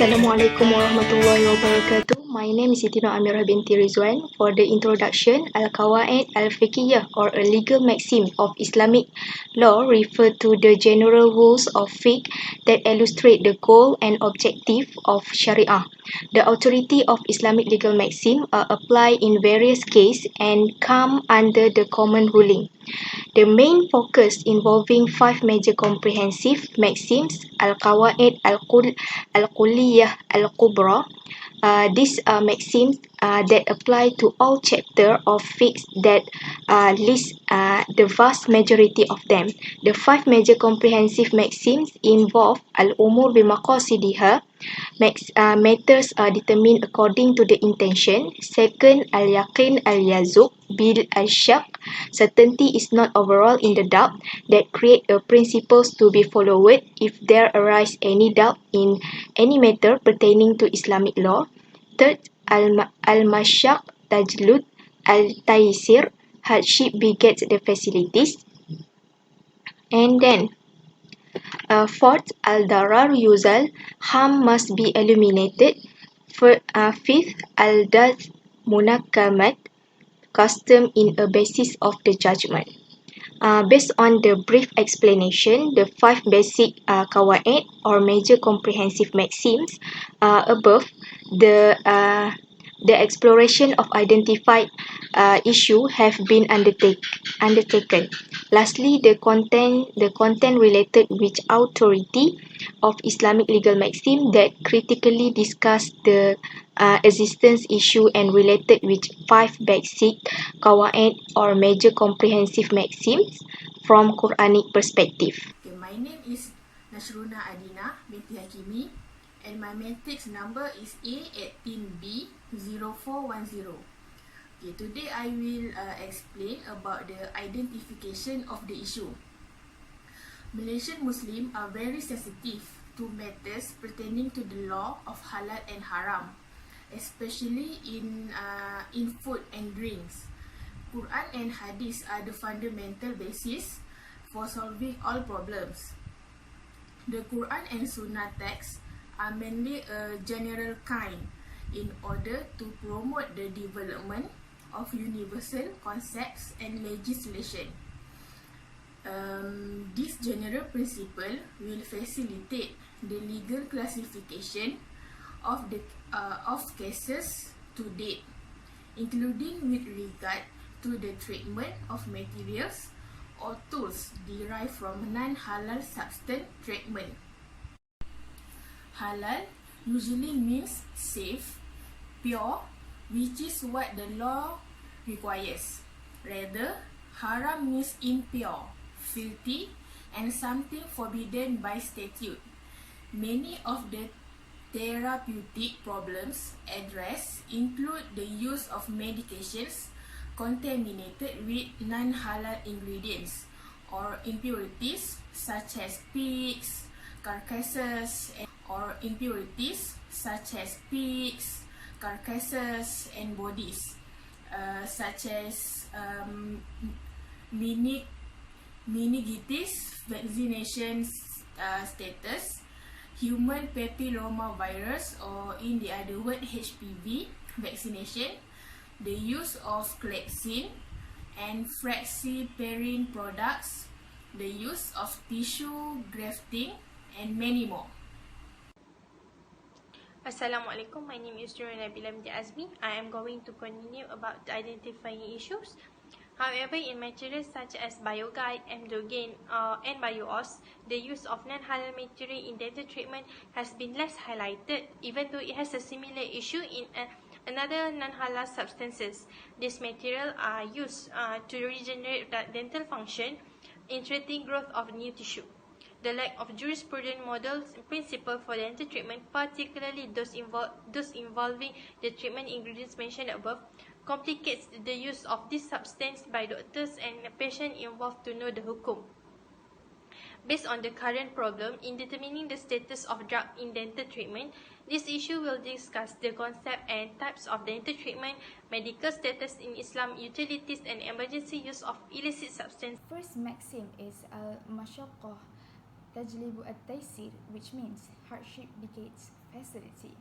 Assalamualaikum warahmatullahi wabarakatuh. My name is Siti Nur Amirah binti Rizwan. For the introduction, Qawaid Fiqiyyah or a legal maxim of Islamic law refer to the general rules of fiqh that illustrate the goal and objective of Sharia. The authority of Islamic legal maxim are applied in various cases and come under the common ruling. The main focus involving five major comprehensive maxims, Al-Qawaid Al-Kulliyah Al-Kubra. These are maxims that apply to all chapters of fiqh that list the vast majority of them. The five major comprehensive maxims involve Al-Umur bimaqasidiha, matters are determined according to the intention. Second, Al-Yaqin Al-Yazuq bil Al-Shaq, certainty is not overall in the doubt that create a principles to be followed if there arise any doubt in any matter pertaining to Islamic law. Third, Al-Mashaq Tajlud Al-Taysir, hardship begets the facilities. And then fourth, Al-Darar Yuzal, harm must be eliminated. Fifth, Al-Dad Munakamat, custom in a basis of the judgment. Based on the brief explanation, the five basic qawaid or major comprehensive maxims above, the exploration of identified issue have been undertaken. Lastly, the content related with authority of Islamic legal maxim that critically discuss the existence issue and related with five basic qawaid or major comprehensive maxims from quranic perspective. Okay, my name is Nasruna Adina binti Hakimi and my matrix number is A18B0410. Okay, today I will explain about the identification of the issue. Malaysian Muslims are very sensitive to matters pertaining to the law of halal and haram, especially in food and drinks. Quran and Hadith are the fundamental basis for solving all problems. The Quran and Sunnah texts are mainly a general kind in order to promote the development of universal concepts and legislation. This general principle will facilitate the legal classification of cases to date, including with regard to the treatment of materials or tools derived from non-halal substance treatment. Halal usually means safe, pure, which is what the law requires. Rather, haram means impure, filthy, and something forbidden by statute. Many of the therapeutic problems addressed include the use of medications contaminated with non-halal ingredients or impurities such as pigs, carcasses, and bodies, such as meningitis vaccination status, human papilloma virus, or in the other word HPV vaccination, the use of Klexin and Fraxiperin products, the use of tissue grafting, and many more. Assalamualaikum, my name is Nurul Nabila binti Azmi. I am going to continue about identifying issues. However, in materials such as BioGuide, Mdogain, and BioOS, the use of non-halal material in dental treatment has been less highlighted, even though it has a similar issue in another non-halal substances. These materials are used to regenerate dental function in treating growth of new tissue. The lack of jurisprudent models and principle for dental treatment, particularly those involving the treatment ingredients mentioned above, complicates the use of this substance by doctors and the patient involved to know the hukum. Based on the current problem in determining the status of drug in dental treatment, this issue will discuss the concept and types of dental treatment, medical status in Islam, utilities and emergency use of illicit substance. First maxim is al-mashaqqah tajlibu at-taysir, which means hardship begets facility.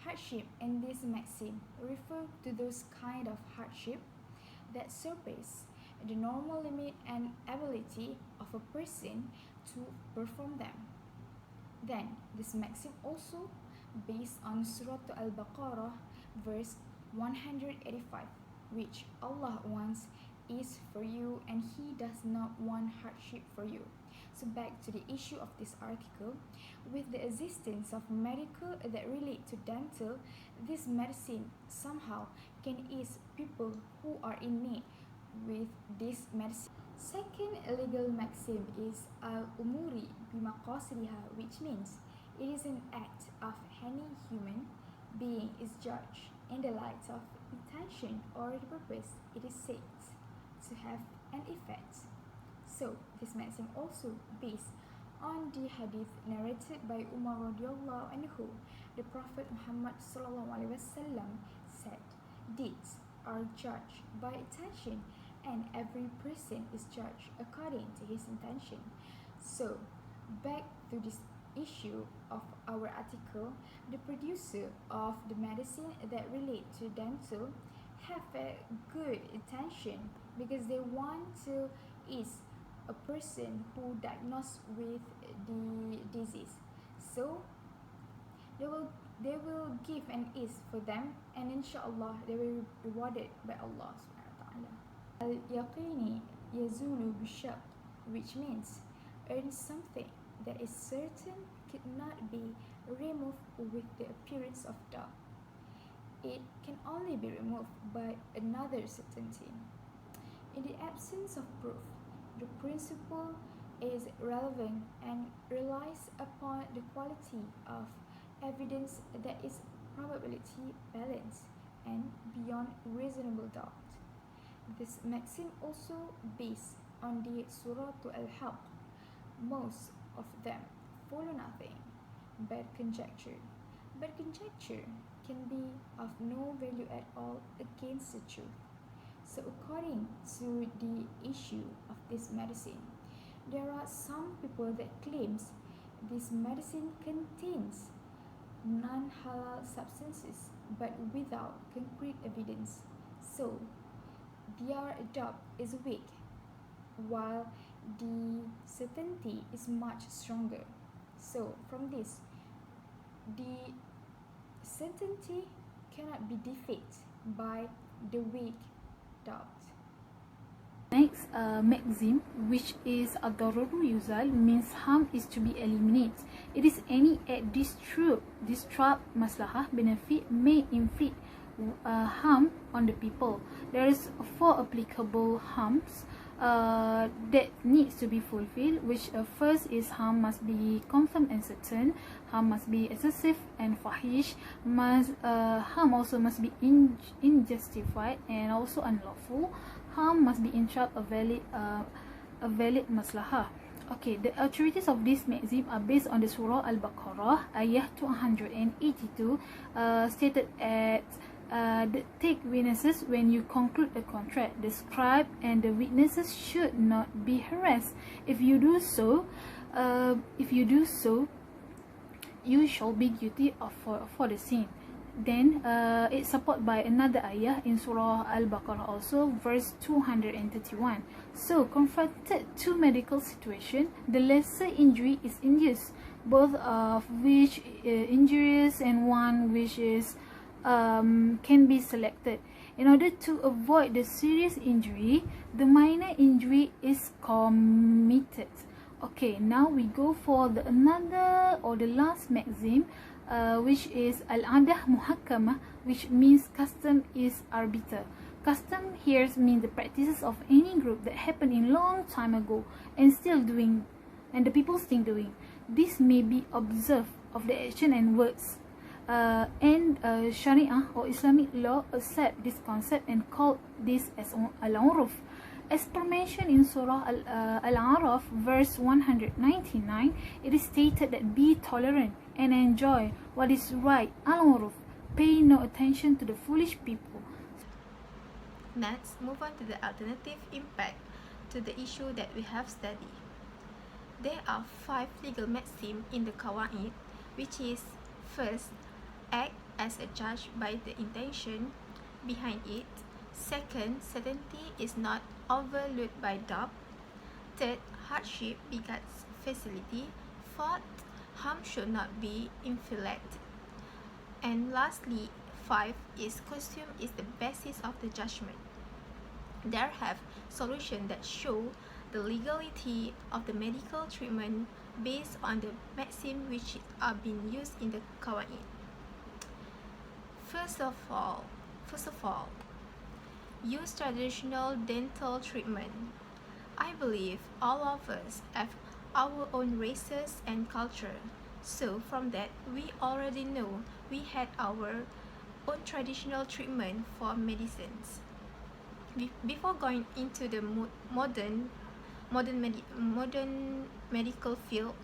Hardship in this maxim refer to those kind of hardship that surpass the normal limit and ability of a person to perform them. Then, this maxim also based on Surah Al-Baqarah, verse 185, which Allah wants is for you and He does not want hardship for you. So back to the issue of this article, with the existence of medical that relate to dental, this medicine somehow can ease people who are in need with this medicine. Second legal maxim is al-umuri bimaqasidiha, which means it is an act of any human being is judged in the light of intention or the purpose it is said to have an effect. So this maxim also based on the hadith narrated by Umar radiallahu anhu. The Prophet Muhammad sallallahu alaihi wasallam said, "Deeds are judged by intention, and every person is judged according to his intention." So, back to this issue of our article, the producer of the medicine that relate to dental have a good intention because they want to ease a person who diagnosed with the disease. So they will give an ease for them, and inshallah they will be rewarded by Allah subhanahu wa ta'ala. Al-yaqini yazulu bishak, which means earn something that is certain could not be removed with the appearance of doubt. It can only be removed by another certainty. In the absence of proof, the principle is relevant and relies upon the quality of evidence that is probability balanced and beyond reasonable doubt. This maxim also based on the Surah Al-Haqq. Most of them follow nothing but conjecture. But conjecture can be of no value at all against the truth. So according to the issue of this medicine, there are some people that claims this medicine contains non-halal substances but without concrete evidence. So their doubt is weak, while the certainty is much stronger. So from this, the certainty cannot be defeated by the weak doubt. Next, maxim, which is ad-dararu yuzal, means harm is to be eliminated. It is any act disrupt maslahah benefit may inflict harm on the people. There is 4 applicable harms that needs to be fulfilled, which first is harm must be confirmed and certain, harm must be excessive and fahish, harm also must be unjustified and also unlawful, harm must be interrupt a valid maslahah. Okay, the authorities of this maxim are based on the Surah Al-Baqarah, ayah 282, stated at take witnesses when you conclude a contract. The scribe and the witnesses should not be harassed. If you do so, you shall be guilty of for the sin. Then it's supported by another ayah in Surah Al-Baqarah also, verse 231. So confronted to medical situation, the lesser injury is induced, both of which injurious and one which is can be selected. In order to avoid the serious injury, the minor injury is committed. Okay, now we go for the last maxim, which is al-adah muhakkama, which means custom is arbiter. Custom here means the practices of any group that happened in long time ago and the people still doing. This may be observed of the action and words. And Sharia or Islamic law accept this concept and call this as al-uruf. As per mentioned in Surah Al-A'raf, verse 199, it is stated that be tolerant and enjoy what is right. Al-uruf, pay no attention to the foolish people. Next, move on to the alternative impact to the issue that we have studied. There are 5 legal maxims in the Qawaid, which is First, act as a judge by the intention behind it. Second, certainty is not overlooked by doubt. Third, hardship begets facility. Fourth, harm should not be inflicted. And lastly, 5 is costume is the basis of the judgment. There have solutions that show the legality of the medical treatment based on the maxims which are being used in the Qawaid. First of all, use traditional dental treatment. I believe all of us have our own races and culture. So from that, we already know we had our own traditional treatment for medicines. Before going into the modern medical field,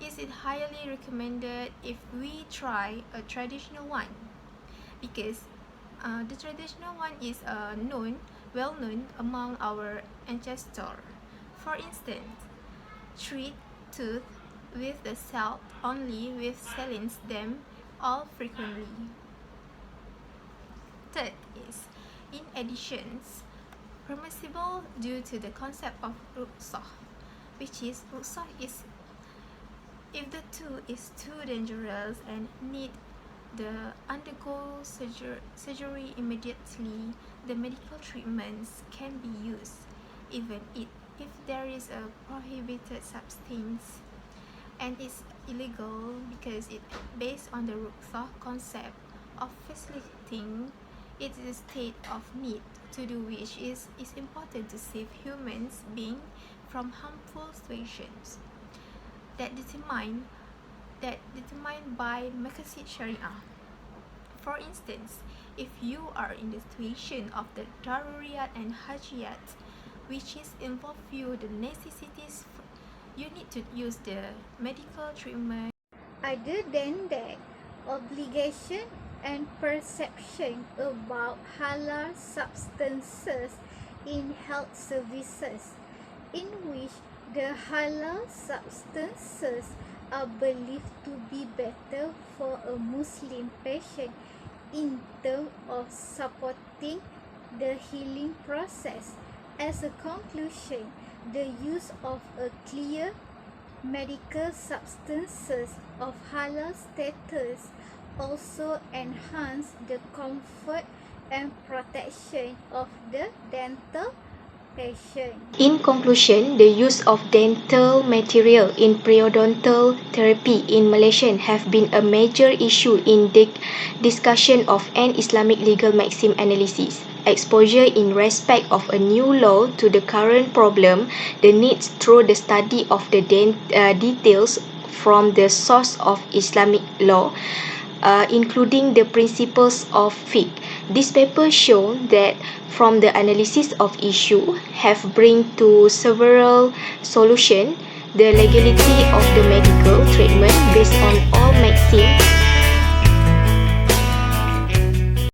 is it highly recommended if we try a traditional one? Because the traditional one is well known among our ancestors. For instance, treat tooth with the salt only with salins them all frequently. Third is, in addition, permissible due to the concept of ruqsah, which is ruqsah is if the tooth is too dangerous and need the undergo surgery immediately, the medical treatments can be used, even if there is a prohibited substance, and it's illegal because it based on the ruqsah concept of facilitating it is a state of need to do which is important to save humans being from harmful situations that determined by Maqasid Sharia. For instance, if you are in the situation of the daruriyat and hajiyat, which is involve you the necessities, you need to use the medical treatment. Other than that, obligation and perception about halal substances in health services, in which the halal substances are believed to be better for a Muslim patient in terms of supporting the healing process. As a conclusion, the use of a clear medical substances of halal status also enhance the comfort and protection of the dental patient. In conclusion, the use of dental material in periodontal therapy in Malaysia have been a major issue in the discussion of an Islamic legal maxim analysis. Exposure in respect of a new law to the current problem, the needs through the study of the details from the source of Islamic law, including the principles of fiqh. This paper shown that from the analysis of issue have bring to several solutions the legality of the medical treatment based on all maxims